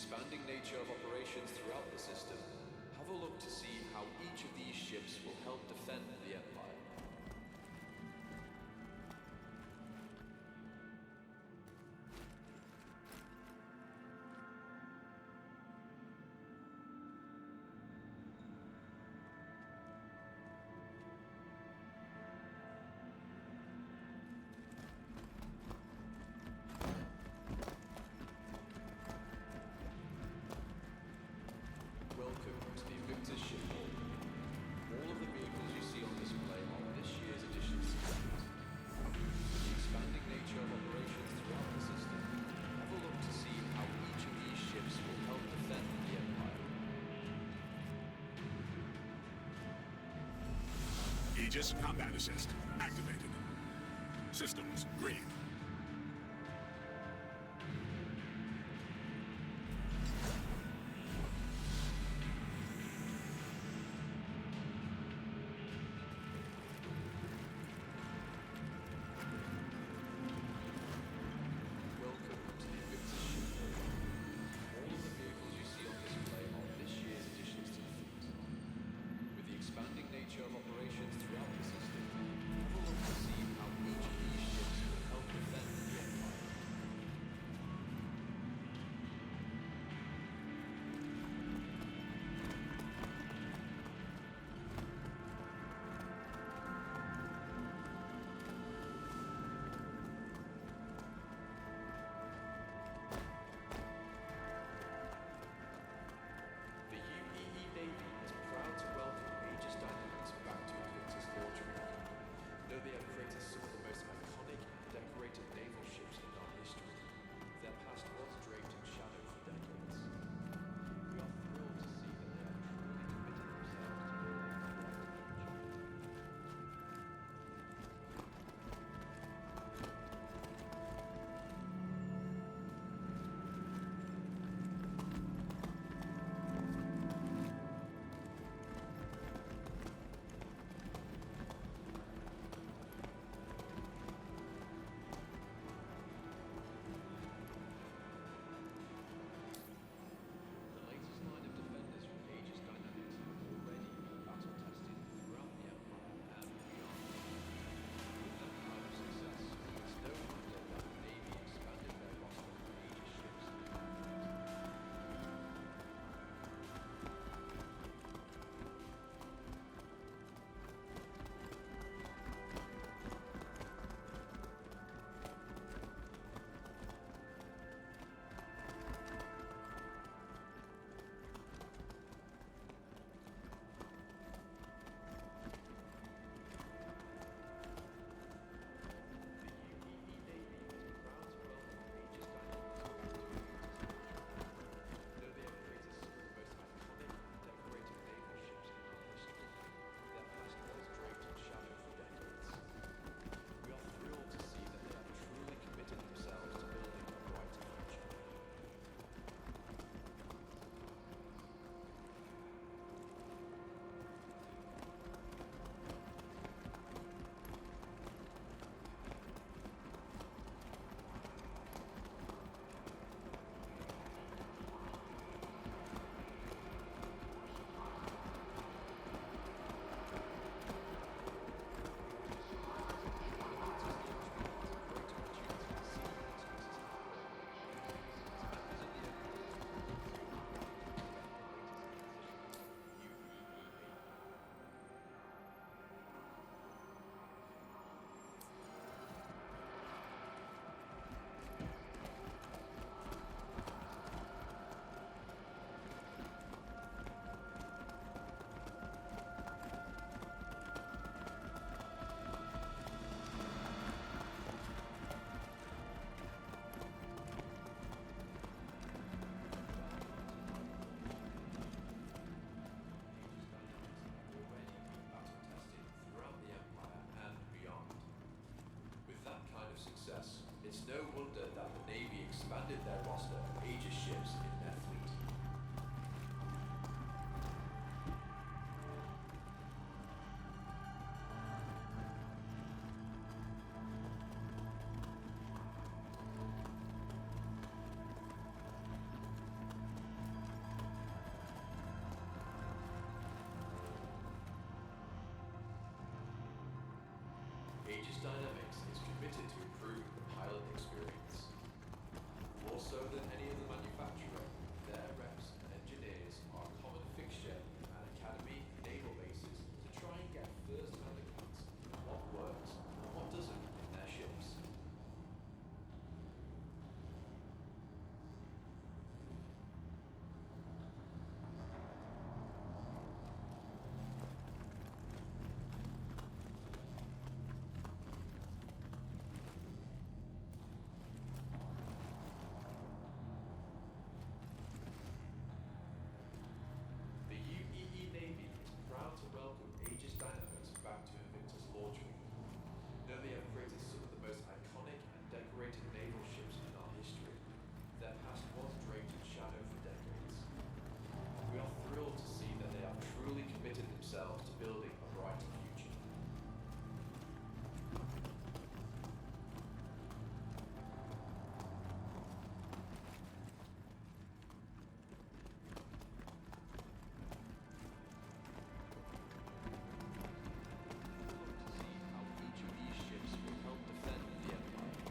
expanding nature of operations throughout the system, have a look to see how each of these ships will help defend the Empire. Welcome to the Invictus shipboard. All of the vehicles you see on display are this year's additions to the fleet. With the expanding nature of operations throughout the system, have a look to see how each of these ships will help defend the Empire. Aegis combat assist activated. Systems green. It's no wonder that the Navy expanded their roster of Aegis ships in their fleet. Aegis Dynamics is committed to improving the pilot experience. More so than any other manufacturer, their reps and engineers are a common fixture at Academy naval bases to try and get first-hand accounts of what works and what doesn't in their ships. The UEE Navy is proud to welcome Aegis Dynamics back to Invictus launch week. Know they have created some of the most iconic and decorated naval ships in our history. Their past was draped in shadow for decades. We are thrilled to see that they have truly committed themselves to building a brighter future. To see how each of these ships will help defend the Empire.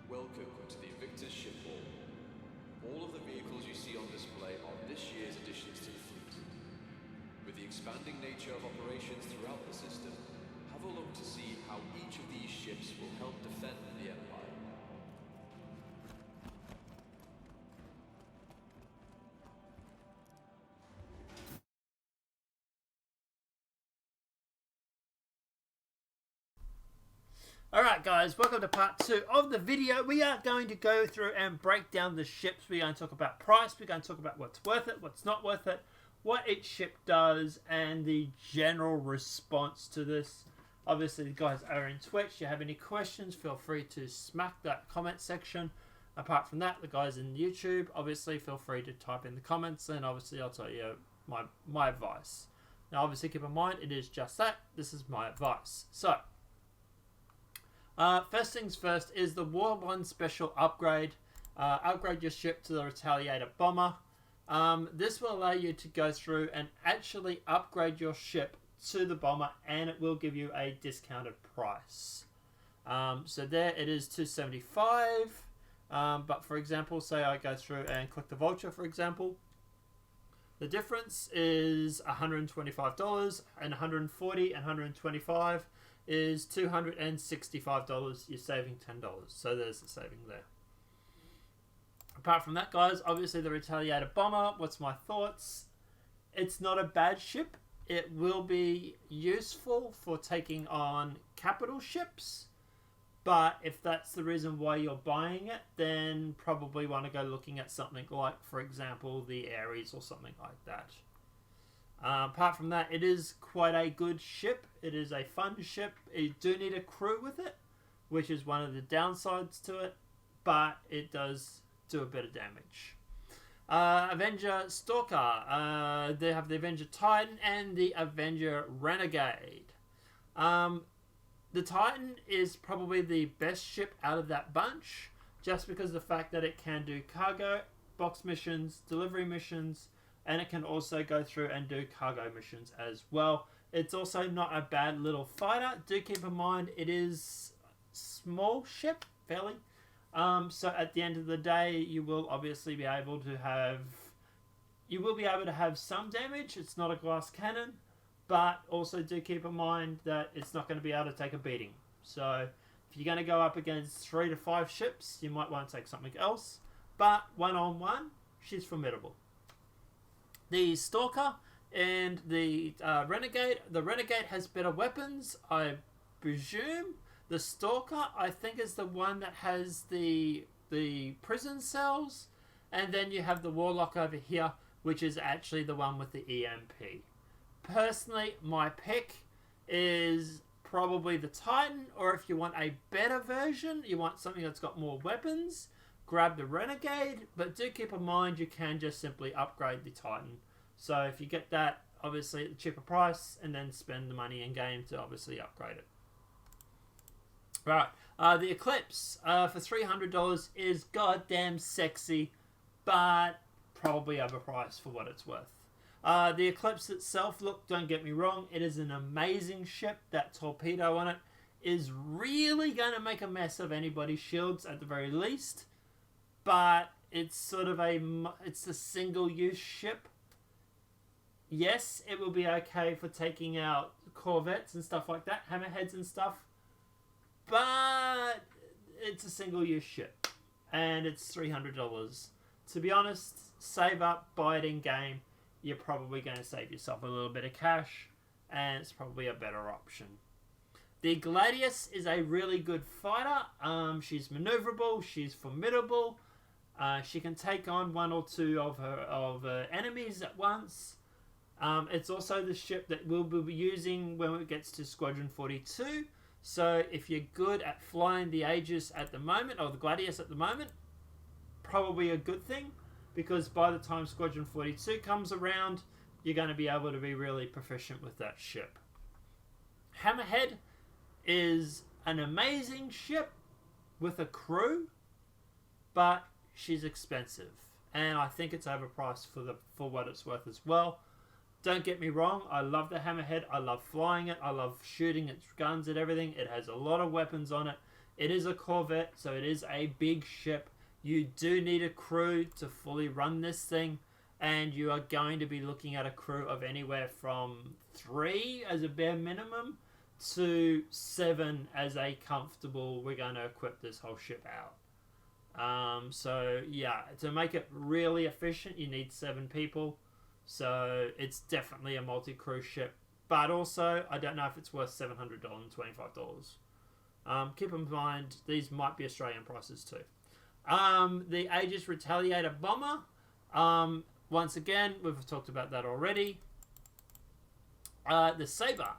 Welcome to the Invictus ship hall. All of the vehicles you see on display are this year's additions to the fleet. With the expanding nature of operations throughout the system, have a look to see how each of these ships will help defend the Empire. Alright guys, welcome to part 2 of the video. We are going to go through and break down the ships. We're going to talk about price, we're going to talk about what's worth it, what's not worth it, what each ship does, and the general response to this. Obviously the guys are in Twitch. If you have any questions, feel free to smack that comment section. Apart from that, the guys in YouTube, obviously feel free to type in the comments, and obviously I'll tell you my advice. Now obviously keep in mind, it is just that. This is my advice. So, first things first is the War 1 special upgrade. Upgrade your ship to the Retaliator Bomber. This will allow you to go through and actually upgrade your ship to the bomber, and it will give you a discounted price. So there it is, $275. But for example, say I go through and click the Vulture, for example. The difference is $125, and $140 and $125 is $265. You're saving $10. So there's the saving there. Apart from that, guys, obviously the Retaliator Bomber, what's my thoughts? It's not a bad ship. It will be useful for taking on capital ships. But if that's the reason why you're buying it, then probably want to go looking at something like, for example, the Ares or something like that. Apart from that, it is quite a good ship. It is a fun ship. You do need a crew with it, which is one of the downsides to it, but it does do a bit of damage. Avenger Stalker. They have the Avenger Titan and the Avenger Renegade. The Titan is probably the best ship out of that bunch, just because of the fact that it can do cargo, box missions, delivery missions, and it can also go through and do cargo missions as well. It's also not a bad little fighter. Do keep in mind it is small ship, fairly. So at the end of the day, you will obviously be able to have... You will be able to have some damage. It's not a glass cannon. But also do keep in mind that it's not going to be able to take a beating. So if you're going to go up against 3 to 5 ships, you might want to take something else. But one-on-one, she's formidable. The Stalker and the Renegade. The Renegade has better weapons, I presume. The Stalker, I think, is the one that has the prison cells. And then you have the Warlock over here, which is actually the one with the EMP. Personally, my pick is probably the Titan, or if you want a better version, you want something that's got more weapons, grab the Renegade, but do keep in mind you can just simply upgrade the Titan. So if you get that, obviously at a cheaper price, and then spend the money in game to obviously upgrade it. Right, the Eclipse for $300 is goddamn sexy, but probably overpriced for what it's worth. The Eclipse itself, look, don't get me wrong, it is an amazing ship. That torpedo on it is really going to make a mess of anybody's shields at the very least, but it's sort of it's a single-use ship. Yes, it will be okay for taking out corvettes and stuff like that, hammerheads and stuff, but it's a single-use ship, and it's $300. To be honest, save up, buy it in game. You're probably going to save yourself a little bit of cash, and it's probably a better option. The Gladius is a really good fighter. She's maneuverable, she's formidable. She can take on one or two of her enemies at once. It's also the ship that we'll be using when it gets to Squadron 42. So if you're good at flying the Aegis at the moment, or the Gladius at the moment, probably a good thing, because by the time Squadron 42 comes around, you're going to be able to be really proficient with that ship. Hammerhead is an amazing ship with a crew, but she's expensive, and I think it's overpriced for what it's worth as well. Don't get me wrong, I love the Hammerhead, I love flying it, I love shooting its guns and everything. It has a lot of weapons on it. It is a corvette, so it is a big ship. You do need a crew to fully run this thing, and you are going to be looking at a crew of anywhere from 3 as a bare minimum to 7 as a comfortable, we're going to equip this whole ship out. So yeah, to make it really efficient, you need 7 people. So it's definitely a multi-crew ship, but also I don't know if it's worth $725. Keep in mind these might be Australian prices too. The Aegis Retaliator Bomber. Once again, we've talked about that already. The Sabre.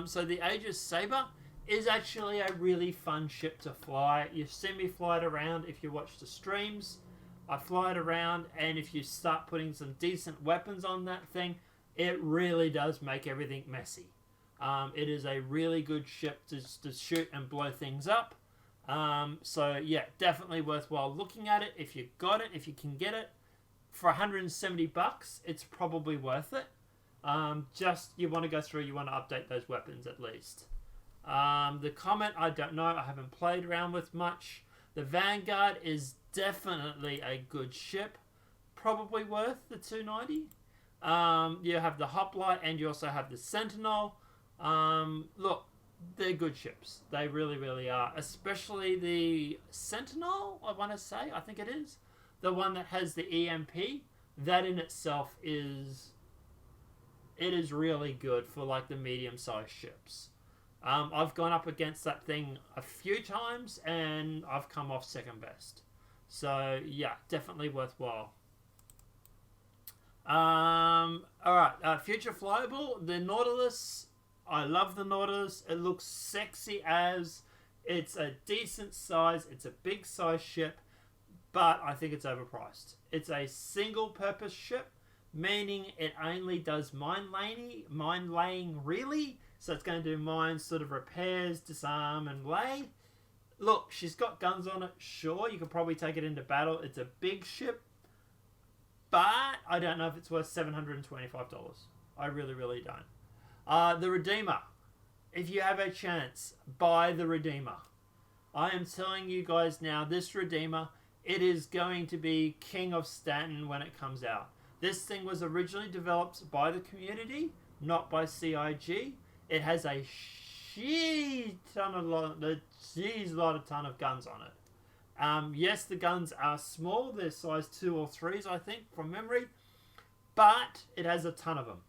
So the Aegis Sabre is actually a really fun ship to fly. You've seen me fly it around if you watch the streams. I fly it around, and if you start putting some decent weapons on that thing, it really does make everything messy. It is a really good ship to shoot and blow things up. So yeah, definitely worthwhile looking at it. If you got it, if you can get it, for $170, it's probably worth it. Just you want to go through, you want to update those weapons at least. The Comet, I don't know, I haven't played around with much. The Vanguard is definitely a good ship, probably worth the $290. You have the Hoplite, and you also have the Sentinel. Look, they're good ships. They really, really are. Especially the Sentinel, I want to say. I think it is. The one that has the EMP. That in itself is... It is really good for like the medium-sized ships. I've gone up against that thing a few times, and I've come off second best. So, yeah, definitely worthwhile. Alright, future flyable. The Nautilus... I love the Nautilus. It looks sexy as. It's a decent size. It's a big size ship, but I think it's overpriced. It's a single purpose ship, meaning it only does mine laying really. So it's going to do mine sort of repairs, disarm, and lay. Look, she's got guns on it. Sure, you could probably take it into battle. It's a big ship, but I don't know if it's worth $725. I really, really don't. The Redeemer. If you have a chance, buy the Redeemer. I am telling you guys now, this Redeemer, it is going to be King of Stanton when it comes out. This thing was originally developed by the community, not by CIG. It has a ton of guns on it. Yes, the guns are small. They're size 2 or 3s, I think, from memory. But it has a ton of them.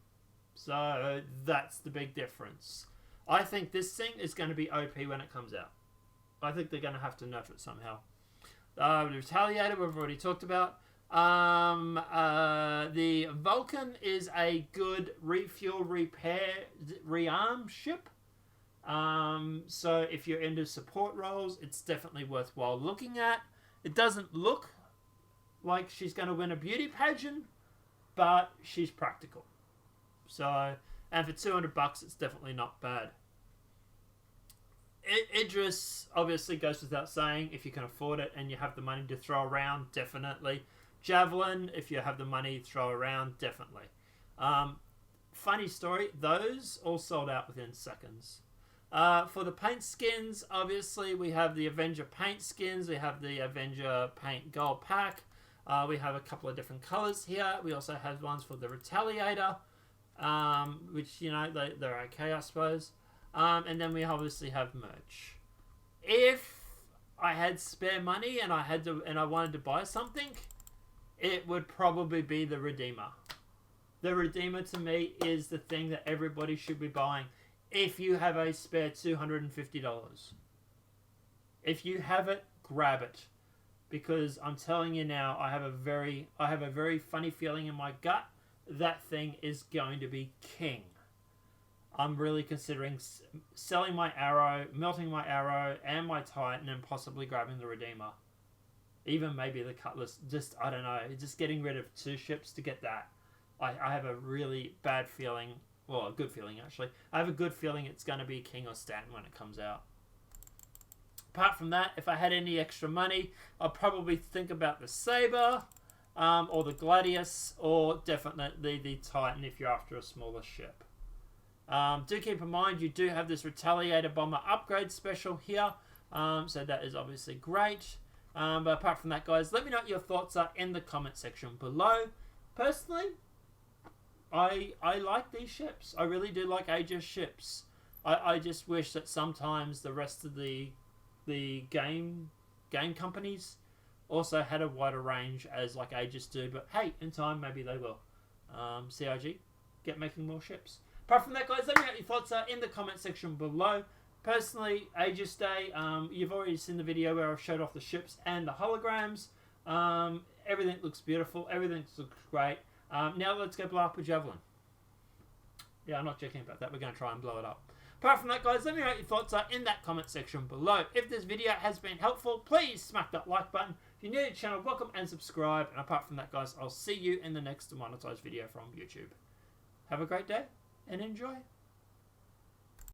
So that's the big difference. I think this thing is going to be OP when it comes out. I think they're going to have to nerf it somehow. The Retaliator we've already talked about. The Vulcan is a good refuel, repair, rearm ship. So if you're into support roles, it's definitely worthwhile looking at. It doesn't look like she's going to win a beauty pageant, but she's practical. So, and for $200, it's definitely not bad. Idris obviously goes without saying. If you can afford it and you have the money to throw around, definitely. Javelin, if you have the money to throw around, definitely. Funny story, those all sold out within seconds. For the paint skins, obviously we have the Avenger paint skins. We have the Avenger paint gold pack. We have a couple of different colors here. We also have ones for the Retaliator, which, you know, they're okay, I suppose. And then we obviously have merch. If I had spare money and I wanted to buy something, it would probably be the Redeemer. The Redeemer to me is the thing that everybody should be buying. If you have a spare $250, if you have it, grab it, because I'm telling you now, I have a very funny feeling in my gut that thing is going to be king. I'm really considering selling my arrow, melting my arrow and my Titan, and possibly grabbing the Redeemer. Even maybe the Cutlass. Just, I don't know, just getting rid of 2 ships to get that. I have a really bad feeling, well, a good feeling actually. I have a good feeling it's going to be King or Stanton when it comes out. Apart from that, if I had any extra money, I'd probably think about the Sabre, or the Gladius, or definitely the Titan if you're after a smaller ship. Do keep in mind you do have this Retaliator Bomber upgrade special here, so that is obviously great. But apart from that, guys, let me know what your thoughts are in the comment section below. Personally, I like these ships. I really do like Aegis ships. I just wish that sometimes the rest of the game companies also had a wider range as like Aegis do. But hey, in time maybe they will. CIG, get making more ships. Apart from that, guys, let me know what your thoughts are in the comment section below. Personally, Aegis Day, you've already seen the video where I've showed off the ships and the holograms. Everything looks beautiful. Everything looks great. Now let's go blow up a Javelin. Yeah, I'm not joking about that. We're going to try and blow it up. Apart from that, guys, let me know what your thoughts are in that comment section below. If this video has been helpful, please smack that like button. If you're new to the channel, welcome and subscribe. And apart from that, guys, I'll see you in the next demonetized video from YouTube. Have a great day and enjoy.